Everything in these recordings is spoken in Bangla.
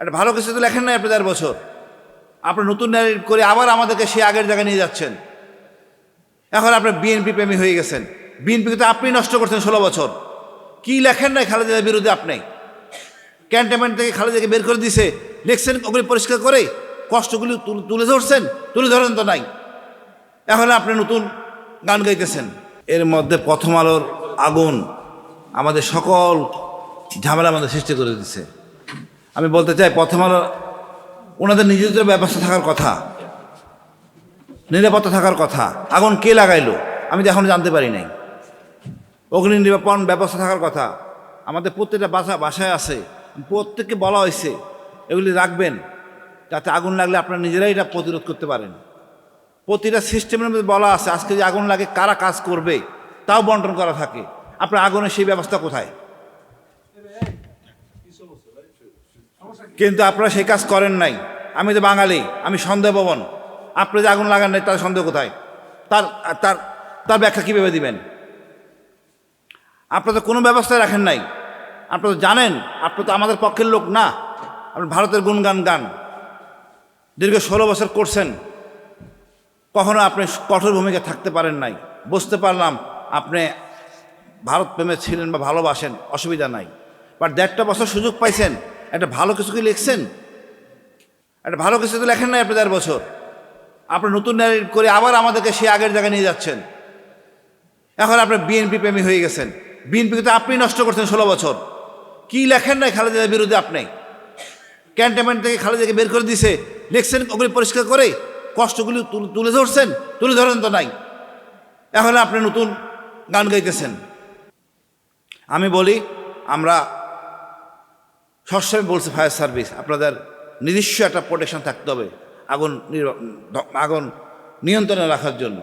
একটা ভালো কিছু তো লেখেন নাই আপনি 4 বছর। আপনি নতুন ন্যারেটিভ করে আবার আমাদেরকে সেই আগের জায়গায় নিয়ে যাচ্ছেন। এখন আপনি বিএনপি প্রেমী হয়ে গেছেন। বিএনপিকে তো আপনি নষ্ট করছেন 16 বছর। কি লেখেন নাই খালেদার বিরুদ্ধে? আপনি ক্যান্টনমেন্ট থেকে খালেদাকে বের করে দিছে, লিখছেন ওগুলি পরিষ্কার করে, কষ্টগুলি তুলে ধরছেন? তুলে ধরেন তো নাই। এখন আপনি নতুন গান গাইতেছেন। এর মধ্যে প্রথম আলোর আগুন আমাদের সকল ঝামেলা আমাদের সৃষ্টি করে দিচ্ছে। আমি বলতে চাই, প্রথম আলো ওনাদের নিজেদের ব্যবস্থা থাকার কথা, নিরাপত্তা থাকার কথা। আগুন কে লাগাইলো আমি তো এখনো জানতে পারি নাই। অগ্নি নিরাপণ ব্যবস্থা থাকার কথা আমাদের প্রত্যেকটা বাসায় আছে। প্রত্যেককে বলা হয়েছে এগুলি রাখবেন, যাতে আগুন লাগলে আপনারা নিজেরাই এটা প্রতিরোধ করতে পারেন। প্রতিটা সিস্টেমের মধ্যে বলা আছে আজকে যে আগুন লাগে কারা কাজ করবে তাও বন্টন করা থাকে। আপনার আগুনের সেই ব্যবস্থা কোথায়? কিন্তু আপনারা সেই কাজ করেন নাই। আমি তো বাঙালি, আমি সন্দেহপ্রবণ। আপনি যে আগুন লাগান নাই তার সন্দেহ কোথায়? তার তার তার ব্যাখ্যা কীভাবে দিবেন? আপনারা তো কোনো ব্যবস্থায় রাখেন নাই। আপনারা তো জানেন আপনি তো আমাদের পক্ষের লোক না। আপনি ভারতের গুণগান গান দীর্ঘ 16 বছর করছেন, কখনো আপনি কঠোর ভূমিকা থাকতে পারেন নাই। বুঝতে পারলাম আপনি ভারত প্রেমে ছিলেন বা ভালোবাসেন, অসুবিধা নাই। বাট 1.5টা বছর সুযোগ পাইছেন, একটা ভালো কিছু কি লিখছেন? একটা ভালো কিছু তো লেখেন নাই আপনি 4 বছর। আপনি নতুন ন্যারেটিভ করে আবার আমাদেরকে সেই আগের জায়গায় নিয়ে যাচ্ছেন। এখন আপনি বিএনপি প্রেমী হয়ে গেছেন। বিএনপিকে তো আপনি নষ্ট করছেন 16 বছর। কি লেখেন নাই খালেদার বিরুদ্ধে? আপনি ক্যান্টনমেন্ট থেকে খালেদাকে বের করে দিছে, লিখছেন ওগুলি পরিষ্কার করে, কষ্টগুলি তুলে ধরছেন? তুলে ধরেন তো নাই। এখন আপনি নতুন গান গাইতেছেন। আমি বলি, আমরা সবসময় বলছি ফায়ার সার্ভিস আপনাদের নিজস্ব একটা প্রোটেকশন থাকতে হবে আগুন নিয়ন্ত্রণে রাখার জন্য।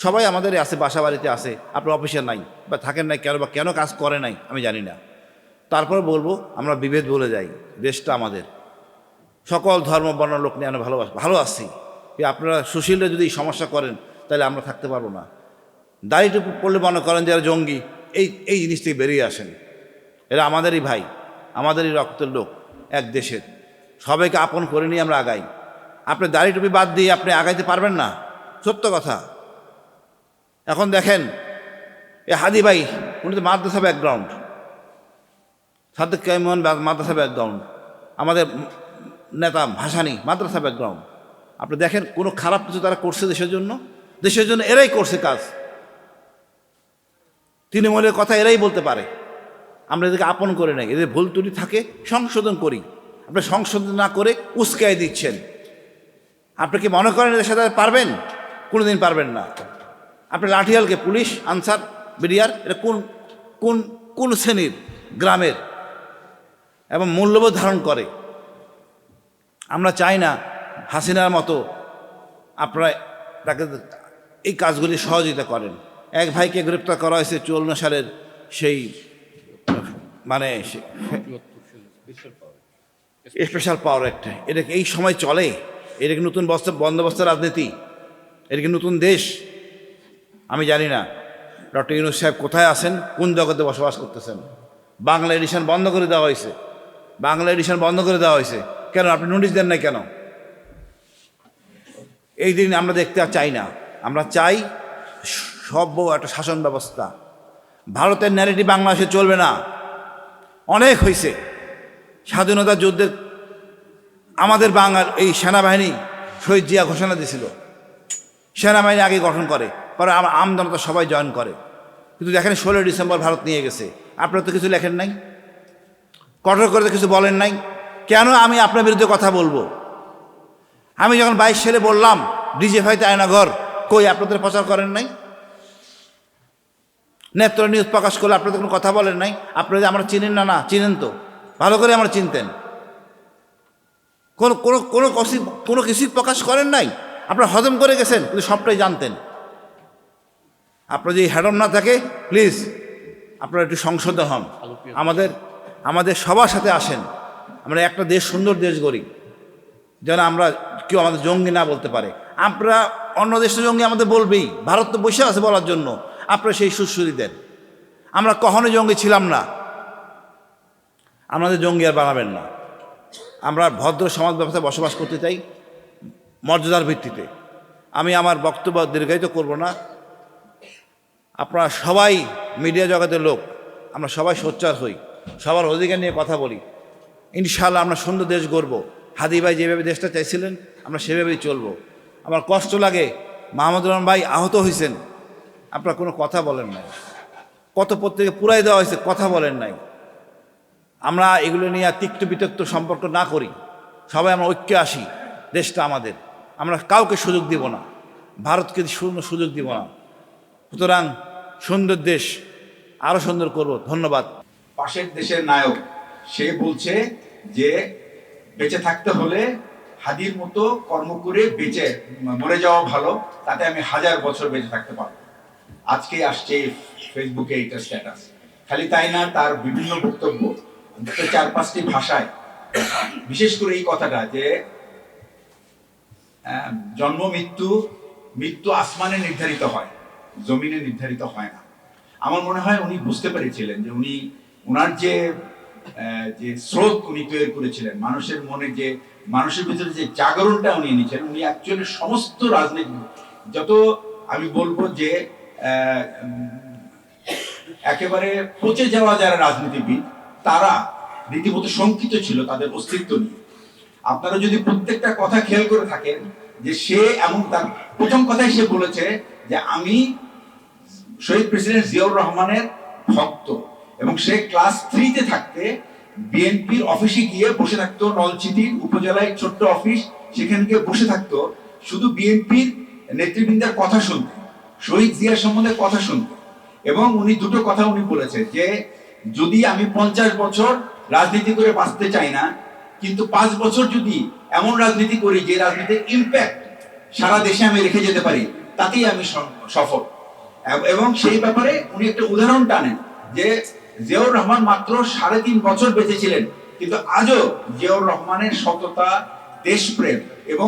সবাই আমাদের আছে, বাসা বাড়িতে আছে, আপনার অফিসে নাই বা থাকেন নাই, কেন কাজ করে নাই আমি জানি না। তারপর বলবো আমরা বিভেদ বলে যাই, দেশটা আমাদের, সকল ধর্ম বর্ণ লোক নিয়ে আমরা ভালো আছি। আপনারা সুশীলরা যদি সমস্যা করেন তাহলে আমরা থাকতে পারবো না। দাড়িটুকু পড়লে মনে করেন যারা জঙ্গি, এই জিনিস থেকে বেরিয়ে আসেন। এরা আমাদেরই ভাই, আমাদেরই রক্তের লোক, এক দেশের। সবাইকে আপন করে নিয়ে আমরা আগাই। আপনি দাড়ি টুপি বাদ দিয়ে আপনি আগাইতে পারবেন না, সত্য কথা। এখন দেখেন এ হাদি ভাই, উনি তো মাদ্রাসা ব্যাকগ্রাউন্ড, সাদ্দেক কাইমন মাদ্রাসা ব্যাকগ্রাউন্ড, আমাদের নেতা ভাসানী মাদ্রাসা ব্যাকগ্রাউন্ড। আপনি দেখেন কোনো খারাপ কিছু তারা করছে দেশের জন্য এরাই করছে কাজ। তৃণমূলের কথা এরাই বলতে পারে। আমরা এদেরকে আপন করে নেই, এদের ভুল ত্রুটি থাকে সংশোধন করি। আপনি সংশোধন না করে উস্কাই দিচ্ছেন। আপনি কি মনে করেন এদের সাথে পারবেন? কোনোদিন পারবেন না। আপনি লাঠিয়ালকে পুলিশ, আনসার, বিডিআর, এটা কোন শ্রেণীর গ্রামের এবং মূল্যবোধ ধারণ করে? আমরা চাই না হাসিনার মতো আপনারা তাকে এই কাজগুলি সহযোগিতা করেন। এক ভাইকে গ্রেপ্তার করা হয়েছে 54 সালের সেই স্পেশাল পাওয়ার অ্যাক্টে। এটা এই সময় চলে? এটা কি নতুন বন্দোবস্ত রাজনীতি? এটা কি নতুন দেশ? আমি জানি না ডক্টর ইউনূস সাহেব কোথায় আছেন, কোন জগতে বসবাস করতেছেন। বাংলা এডিশন বন্ধ করে দেওয়া হয়েছে। কেন আপনি নোটিশ দেন নাই কেন? এই দিন আমরা দেখতে চাই না। আমরা চাই সভ্য একটা শাসন ব্যবস্থা। ভারতের ন্যারেটিভ বাংলাদেশে চলবে না। অনেক হয়েছে। স্বাধীনতা যুদ্ধের আমাদের বাঙাল এই সেনাবাহিনী শহীদ জিয়া ঘোষণা দিয়েছিল, সেনাবাহিনী আগে গঠন করে, পরে আমার আমজনতা সবাই জয়েন করে। কিন্তু দেখেন 16 ডিসেম্বর ভারত নিয়ে গেছে। আপনারা তো কিছু লেখেন নাই, কঠোর করে তো কিছু বলেন নাই। কেন আমি আপনার বিরুদ্ধে কথা বলবো? আমি যখন 22 সালে বললাম ডিজিএফআইতে আয়নাঘর, কই আপনাদের প্রচার করেন নাই? নেত্র নিউজ প্রকাশ করলে আপনাদের কোনো কথা বলেন নাই? আপনারা যে আমরা চিনেন না, চিনেন তো, ভালো করে আমরা চিনতেন। কোনো কিছুই প্রকাশ করেন নাই। আপনারা হজম করে গেছেন, কিন্তু সবটাই জানতেন। আপনার যদি হ্যাডম না থাকে প্লিজ আপনারা একটু সংশোধন হন। আমাদের সবার সাথে আসেন। আমরা একটা দেশ, সুন্দর দেশ গড়ি, যেন আমরা কেউ আমাদের জঙ্গি না বলতে পারে। আমরা অন্য দেশের জঙ্গি আমাদের বলবেই, ভারত তো বসে আছে বলার জন্য। আপনারা সেই সুশ্রী দেন। আমরা কখনো জঙ্গি ছিলাম না, আমাদের জঙ্গি আর বানাবেন না। আমরা ভদ্র সমাজ ব্যবস্থায় বসবাস করতে চাই মর্যাদার ভিত্তিতে। আমি আমার বক্তব্য দীর্ঘায়িত করব না। আপনারা সবাই মিডিয়া জগতের লোক, আমরা সবাই সোচ্চার হই, সবার অধিকার নিয়ে কথা বলি। ইনশাআল্লাহ আমরা সুন্দর দেশ গড়ব। হাদি ভাই যেভাবে দেশটা চাইছিলেন আমরা সেভাবেই চলব। আমার কষ্ট লাগে, মাহমুদুর রহমান ভাই আহত হয়েছেন, আপনারা কোনো কথা বলেন নাই। কত পত্রিকা পুরাই দেওয়া হয়েছে, কথা বলেন নাই। আমরা এগুলো নিয়ে তিক্ত বিতক্ত সম্পর্ক না করি, সবাই আমরা ঐক্যে আসি। দেশটা আমাদের, আমরা কাউকে সুযোগ দিব না, ভারতকে সুযোগ দিব না। সুতরাং সুন্দর দেশ আরও সুন্দর করব। ধন্যবাদ। পাশের দেশের নায়ক সে বলছে যে বেঁচে থাকতে হলে হাদির মতো কর্ম করে বেঁচে মরে যাওয়া ভালো, তাতে আমি 1000 বছর বেঁচে থাকতে পারবো। আজকে আসছে ফেসবুকে এটা স্ট্যাটাস। খালি তাই না, তার বিভিন্ন বক্তব্য 4-5টি ভাষায়, বিশেষ করে এই কথাটা যে জন্ম মৃত্যু আসমানে নির্ধারিত হয়, জমিনে নির্ধারিত হয় না। আমার মনে হয় উনি বুঝতে পেরেছিলেন যে ওনার যে স্রোত উনি তৈরি করেছিলেন, মানুষের মনে যে মানুষের ভিতরে যে জাগরণটা উনি এনেছেন, উনি অ্যাকচুয়ালি সমস্ত রাজনীতি যত আমি বলবো যে একেবারে পচে যাওয়া যারা রাজনীতিবিদ তারা রীতিমতো শঙ্কিত ছিল তাদের অস্তিত্ব নিয়ে। আপনারা যদি প্রত্যেকটা কথা খেয়াল করে থাকেন যে সে এমন, তার প্রথম কথাই সে বলেছে যে আমি শহীদ প্রেসিডেন্ট জিয়াউর রহমানের ভক্ত, এবং সে ক্লাস 3-তে থাকতে বিএনপির অফিসে গিয়ে বসে থাকতো। নলছিটির উপজেলায় ছোট্ট অফিস, সেখানে গিয়ে বসে থাকতো শুধু বিএনপির নেতৃবৃন্দের কথা শুনতে, শহীদ জিয়ার সম্বন্ধে কথা শুনতে। এবং উনি দুটো কথা উনি বলেছে যে যদি আমি 50 বছর রাজনীতি করে বাঁচতে চাই না, কিন্তু 5 বছর যদি এমন রাজনীতি করি যে রাজনীতির ইম্প্যাক্ট সারা দেশে আমি রেখে যেতে পারি, তাতেই আমি সফল। এবং সেই ব্যাপারে উনি একটা উদাহরণ টানেন যে জিয়াউর রহমান মাত্র 3.5 বছর বেঁচে ছিলেন, কিন্তু আজও জিয়াউর রহমানের সততা, দেশপ্রেম এবং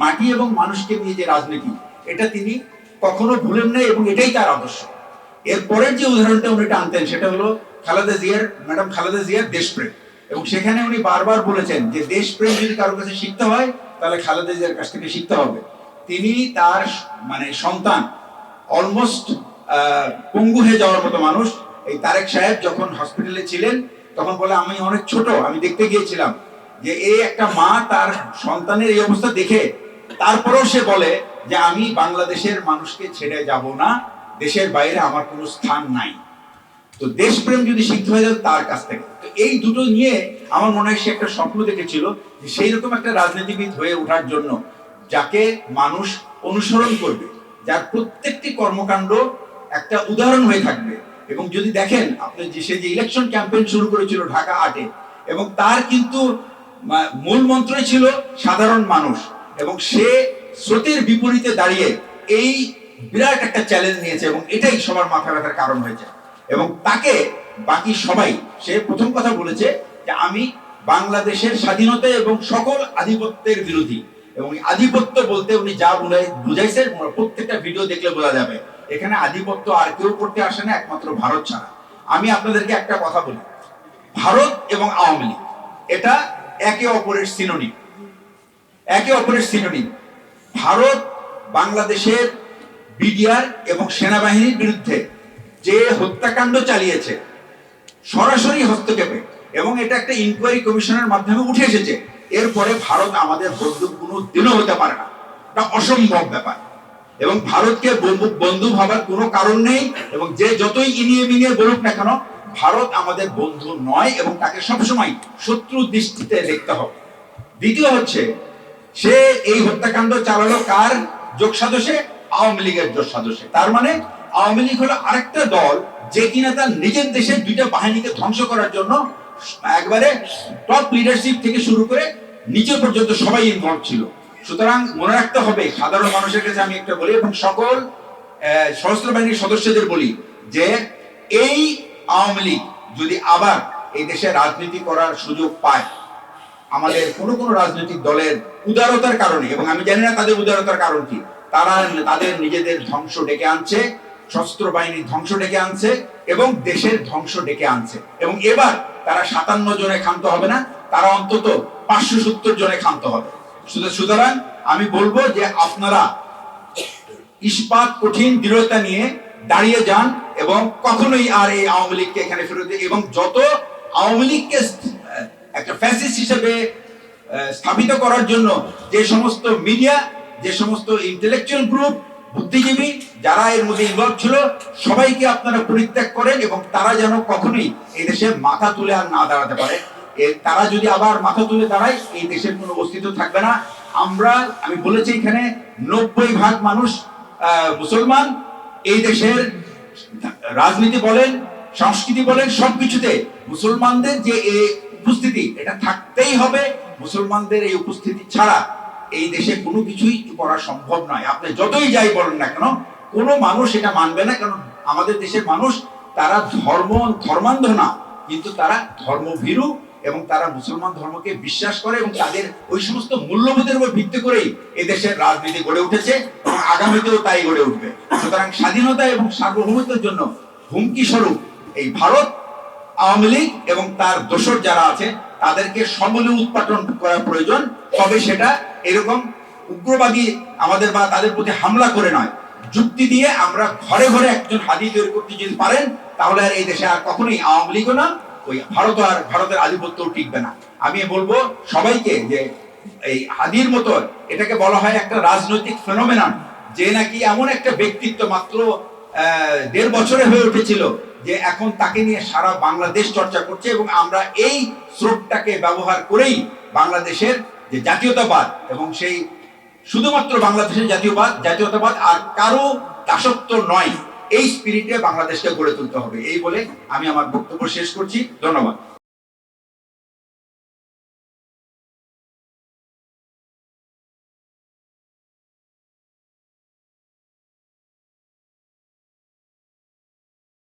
মাটি এবং মানুষকে নিয়ে যে রাজনীতি, এটা তিনি কখনো ভুলেন নাই, এবং এটাই তার আদর্শ। এরপরের যে উদাহরণটা উনি টানতেন সেটা হলো ম্যাডাম খালেদা জিয়ার দেশপ্রেম। এবং সেখানে উনি বারবার বলেছেন যে দেশপ্রেম যদি কারোর কাছে শিখতে হয় তাহলে খালেদা জিয়ার কাছ থেকে শিখতে হবে। তিনি তার সন্তান অলমোস্ট পঙ্গু হয়ে যাওয়ার মতো মানুষ, এই তারেক সাহেব যখন হসপিটালে ছিলেন তখন বলে আমি অনেক ছোট, আমি দেখতে গিয়েছিলাম যে এই একটা মা তার সন্তানের এই অবস্থা দেখে তারপরেও সে বলে যে আমি বাংলাদেশের মানুষকে ছেড়ে যাব না, দেশের বাইরে আমার কোনো স্থান নাই। তো দেশপ্রেম যদি শিখতে হয়ে যায় তার কাছ থেকে। তো এই দুটো নিয়ে আমার মনে হয় সে একটা স্বপ্ন দেখেছিল যে সেই রকম একটা রাজনীতিবিদ হয়ে ওঠার জন্য, যাকে মানুষ অনুসরণ করবে, যার প্রত্যেকটি কর্মকাণ্ড একটা উদাহরণ হয়ে থাকবে। এবং যদি দেখেন আপনি যে সে যে ইলেকশন ক্যাম্পেইন শুরু করেছিল ঢাকা 8-এ, এবং তার কিন্তু মূল মন্ত্রই ছিল সাধারণ মানুষ, এবং সে স্রোতের বিপরীতে দাঁড়িয়ে এই বিরাট একটা চ্যালেঞ্জ নিয়েছে, এবং এটাই সবার মাথা ব্যথার কারণ হয়েছে। এবং তাকে বাকি সবাই, সে প্রথম কথা বলেছে যে আমি বাংলাদেশের স্বাধীনতা এবং সকল আধিপত্যের বিরোধী। এবং আধিপত্য বলতে উনি যা বুঝাইছে প্রত্যেকটা ভিডিও দেখলে বোঝা যাবে এখানে আধিপত্য আর কেউ করতে আসে না একমাত্র ভারত ছাড়া। আমি আপনাদেরকে একটা কথা বলি, ভারত এবং আওয়ামী লীগ এটা একে অপরের সিনোনিম, একে অপরের সিনোনিম। ভারত বাংলাদেশের বিডিআর এবং সেনাবাহিনীর বিরুদ্ধে যে হত্যাকাণ্ড চালিয়েছে সরাসরি হস্তক্ষেপে, এবং এটা একটা ইনকোয়ারি কমিশনের মাধ্যমে উঠে এসেছে, এরপরে ভারত আমাদের বন্ধু কোনো দিনও হতে পারে না, এটা অসম্ভব ব্যাপার। এবং ভারতকে বন্ধু ভাবার কোনো কারণ নেই, এবং যে যতই ইনিয়ে মিনিয়ে বলুক না কেন ভারত আমাদের বন্ধু নয়, এবং তাকে সবসময় শত্রু দৃষ্টিতে দেখতে হবে। দ্বিতীয় হচ্ছে, সে এই হত্যাকাণ্ড চালালো কার যোগ সাজসে? আওয়ামী লীগের যোগ সাজসে। তার মানে আওয়ামী লীগ হলো আরেকটা দল যে কিনা তার নিজের দেশের দুইটা বাহিনীকে ধ্বংস করার জন্য একবারে টপ লিডারশিপ থেকে শুরু করে নিচে পর্যন্ত সবাই ইনভলভ ছিল। সুতরাং মনে রাখতে হবে, সাধারণ মানুষের কাছে আমি একটা বলি এবং সকল সশস্ত্র বাহিনীর সদস্যদের বলি যে এই আওয়ামী লীগ যদি আবার এই দেশে রাজনীতি করার সুযোগ পায়, আমাদের কোনো রাজনৈতিক দলের উদারতার কারণে, এবং আমি জানি না তাদের উদারতার কারণ কি, তারা তাদের নিজেদের ধ্বংস ডেকে আনছে, সশস্ত্র বাহিনীর ধ্বংস ডেকে আনছে এবং দেশের ধ্বংস ডেকে আনছে। এবং এবার তারা 57 জনে ক্ষান্ত হবে না, তারা অন্তত 570 জনে ক্ষান্ত হবে। সুতরাং আমি বলবো যে আপনারা ইস্পাত কঠিন দৃঢ়তা নিয়ে দাঁড়িয়ে যান এবং কখনোই আর এই আওয়ামী লীগকে এখানে ফেরত এবং যত আওয়ামী লীগকে একটা ফ্যাসিস্ট হিসেবে স্থাপিত করার জন্য যে সমস্ত মিডিয়া, যে সমস্ত ইন্টেলেকচুয়াল গ্রুপ, বুদ্ধিজীবী যারা এর মধ্যে ইনভলভ ছিল, সবাইকে আপনারা পরিত্যাগ করেন এবং তারা যেন কখনোই এই দেশে মাথা তুলে আর না দাঁড়াতে পারে। তারা যদি আবার মাথা তুলে দাঁড়ায়, এই দেশের কোনো অস্তিত্ব থাকবে না। আমি বলেছি এখানে 90% মানুষ মুসলমান। এই দেশের রাজনীতি বলেন, সংস্কৃতি বলেন, সবকিছুতে মুসলমানদের যে এই উপস্থিতি, এটা থাকতেই হবে। মুসলমানদের এই উপস্থিতি ছাড়া এই দেশে কোনো কিছুই করা সম্ভব নয়। আপনি যতই যাই বলেন না কেন, কোনো মানুষ এটা মানবে না। কারণ আমাদের দেশের মানুষ তারা ধর্মান্ধ না, কিন্তু তারা ধর্মভীরু এবং তারা মুসলমান ধর্মকে বিশ্বাস করে এবং তাদের ওই সমস্ত মূল্যবোধের উপর ভিত্তি করেই এদেশের রাজনীতি গড়ে উঠেছে এবং আগামীতেও তাই গড়ে উঠবে। সুতরাং স্বাধীনতা এবং সার্বভৌমত্বের জন্য হুমকি স্বরূপ এই ভারত, আওয়ামী লীগ এবং তার দোসর যারা আছে তাদেরকে সমূলে উৎপাটন করা প্রয়োজন। তবে সেটা এরকম উগ্রবাদী আমাদের বা তাদের প্রতি হামলা করে নয়, যুক্তি দিয়ে আমরা ঘরে ঘরে একজন হাদি তৈরি করতে যদি পারেন, তাহলে আর এই দেশে আর কখনোই আওয়ামী লীগও না, ওই ভারতের আধিপত্য টিকবে না। আমি বলবো সবাইকে যে এই হাদির মতো, এটাকে বলা হয় একটা রাজনৈতিক ফেনোমেনন, যে নাকি এমন একটা ব্যক্তিত্ব মাত্র 1.5 বছরে হয়ে উঠেছিল যে এখন তাকে নিয়ে সারা বাংলাদেশ চর্চা করছে এবং আমরা এই স্রোতটাকে ব্যবহার করেই বাংলাদেশের যে জাতীয়তাবাদ এবং সেই শুধুমাত্র বাংলাদেশের জাতীয়তাবাদ আর কারো দাসত্ব নয়, এই স্পিরিটে বাংলাদেশকে গড়ে তুলতে হবে। এই বলে আমি আমার বক্তব্য শেষ করছি। ধন্যবাদ।